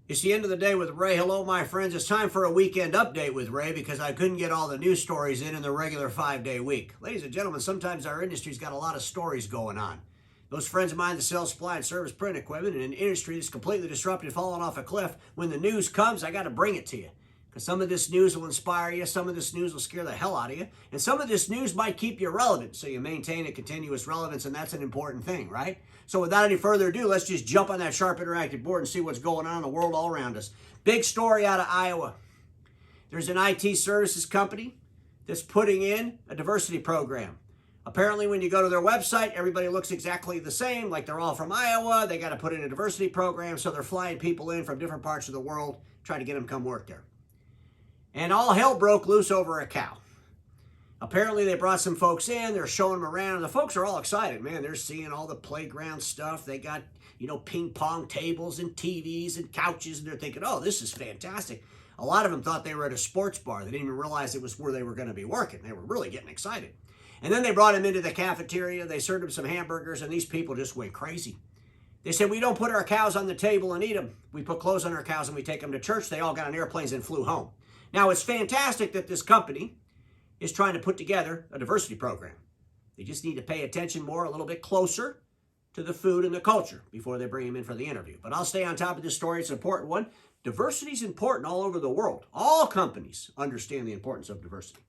It's the end of the day with Ray. Hello, my friends. It's time for a weekend update with Ray because I couldn't get all the news stories in the regular 5-day week. Ladies and gentlemen, sometimes our industry's got a lot of stories going on. Those friends of mine that sell supply and service print equipment in an industry that's completely disrupted, falling off a cliff, when the news comes, I got to bring it to you. Because some of this news will inspire you, some of this news will scare the hell out of you, and some of this news might keep you relevant, so you maintain a continuous relevance, and that's an important thing, right? So without any further ado, let's just jump on that sharp interactive board and see what's going on in the world all around us. Big story out of Iowa. There's an IT services company that's putting in a diversity program. Apparently, when you go to their website, everybody looks exactly the same, like they're all from Iowa. They got to put in a diversity program, so they're flying people in from different parts of the world, trying to get them to come work there. And all hell broke loose over a cow. Apparently, they brought some folks in. They're showing them around. The folks are all excited, man. They're seeing all the playground stuff. They got, ping pong tables and TVs and couches, and they're thinking, oh, this is fantastic. A lot of them thought they were at a sports bar. They didn't even realize it was where they were going to be working. They were really getting excited. And then they brought them into the cafeteria. They served them some hamburgers, and these people just went crazy. They said, we don't put our cows on the table and eat them. We put clothes on our cows and we take them to church. They all got on airplanes and flew home. Now, it's fantastic that this company is trying to put together a diversity program. They just need to pay attention more, a little bit closer to the food and the culture before they bring them in for the interview. But I'll stay on top of this story. It's an important one. Diversity is important all over the world. All companies understand the importance of diversity.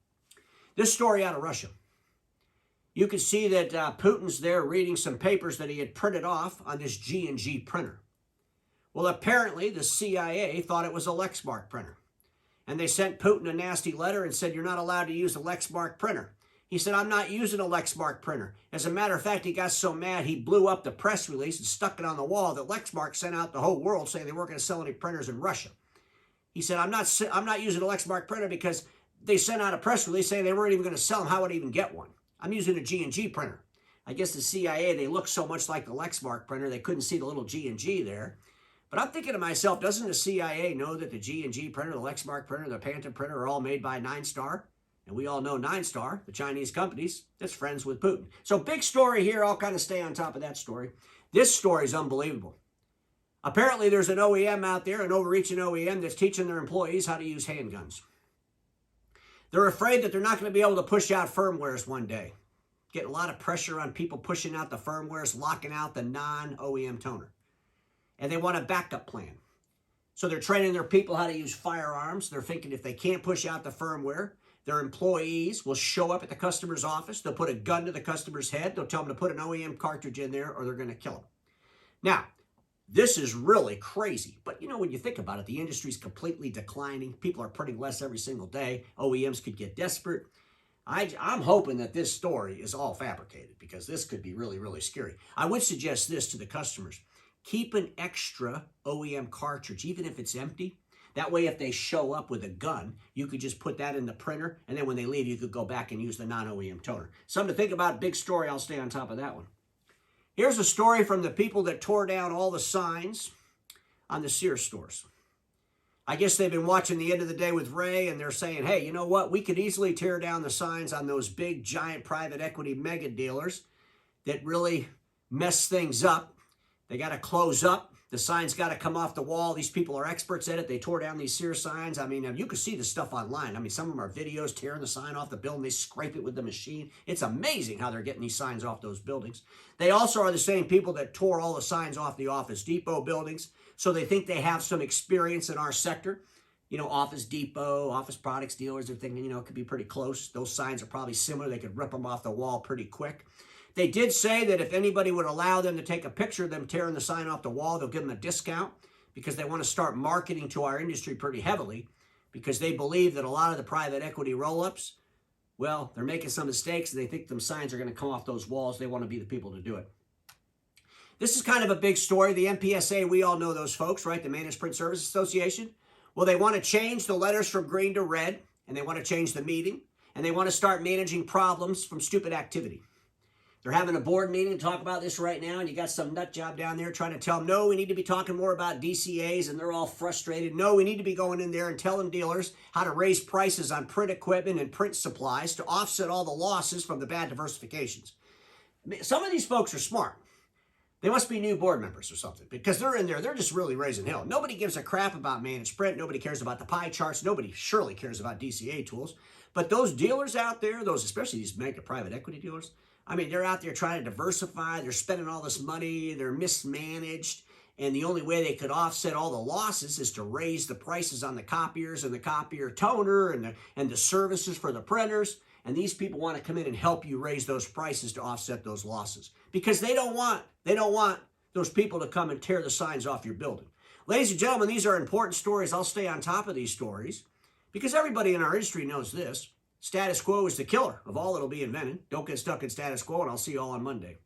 This story out of Russia. You can see that Putin's there reading some papers that he had printed off on this G&G printer. Well, apparently the CIA thought it was a Lexmark printer. And they sent Putin a nasty letter and said, you're not allowed to use a Lexmark printer. He said, I'm not using a Lexmark printer. As a matter of fact, he got so mad, he blew up the press release and stuck it on the wall that Lexmark sent out the whole world saying they weren't going to sell any printers in Russia. He said, I'm not using a Lexmark printer because they sent out a press release saying they weren't even going to sell them. How would I even get one? I'm using a G&G printer. I guess the CIA, they look so much like the Lexmark printer, they couldn't see the little G&G there. But I'm thinking to myself, doesn't the CIA know that the G&G printer, the Lexmark printer, the Panther printer are all made by 9-Star? And we all know 9-Star, the Chinese companies, that's friends with Putin. So big story here. I'll kind of stay on top of that story. This story is unbelievable. Apparently there's an OEM out there, an overreaching OEM, that's teaching their employees how to use handguns. They're afraid that they're not going to be able to push out firmwares one day. Getting a lot of pressure on people pushing out the firmwares, locking out the non-OEM toner. And they want a backup plan. So they're training their people how to use firearms. They're thinking if they can't push out the firmware, their employees will show up at the customer's office. They'll put a gun to the customer's head. They'll tell them to put an OEM cartridge in there or they're going to kill them. Now, this is really crazy. But, when you think about it, the industry's completely declining. People are printing less every single day. OEMs could get desperate. I'm hoping that this story is all fabricated because this could be really, really scary. I would suggest this to the customers. Keep an extra OEM cartridge, even if it's empty. That way, if they show up with a gun, you could just put that in the printer, and then when they leave, you could go back and use the non-OEM toner. Something to think about. Big story. I'll stay on top of that one. Here's a story from the people that tore down all the signs on the Sears stores. I guess they've been watching The End of the Day with Ray, and they're saying, hey, you know what? We could easily tear down the signs on those big, giant private equity mega dealers that really mess things up. They got to close up. The signs got to come off the wall. These people are experts at it. They tore down these Sears signs. I mean, you can see the stuff online. I mean, some of them are videos tearing the sign off the building. They scrape it with the machine. It's amazing how they're getting these signs off those buildings. They also are the same people that tore all the signs off the Office Depot buildings. So they think they have some experience in our sector. Office Depot, office products dealers, they're thinking, it could be pretty close. Those signs are probably similar. They could rip them off the wall pretty quick. They did say that if anybody would allow them to take a picture of them tearing the sign off the wall, they'll give them a discount because they want to start marketing to our industry pretty heavily because they believe that a lot of the private equity roll-ups, well, they're making some mistakes and they think them signs are going to come off those walls. They want to be the people to do it. This is kind of a big story. The MPSA, we all know those folks, right? The Managed Print Service Association. Well, they want to change the letters from green to red, and they want to change the meeting, and they want to start managing problems from stupid activity. They're having a board meeting to talk about this right now, and you got some nut job down there trying to tell them, no, we need to be talking more about DCAs, and they're all frustrated. No, we need to be going in there and telling dealers how to raise prices on print equipment and print supplies to offset all the losses from the bad diversifications. Some of these folks are smart. They must be new board members or something, because they're in there. They're just really raising hell. Nobody gives a crap about managed print. Nobody cares about the pie charts. Nobody surely cares about DCA tools. But those dealers out there, those, especially these mega private equity dealers, I mean, they're out there trying to diversify. They're spending all this money. They're mismanaged. And the only way they could offset all the losses is to raise the prices on the copiers and the copier toner and the services for the printers. And these people want to come in and help you raise those prices to offset those losses, because they don't want those people to come and tear the signs off your building. Ladies and gentlemen, these are important stories. I'll stay on top of these stories because everybody in our industry knows this. Status quo is the killer of all that'll be invented. Don't get stuck in status quo, and I'll see you all on Monday.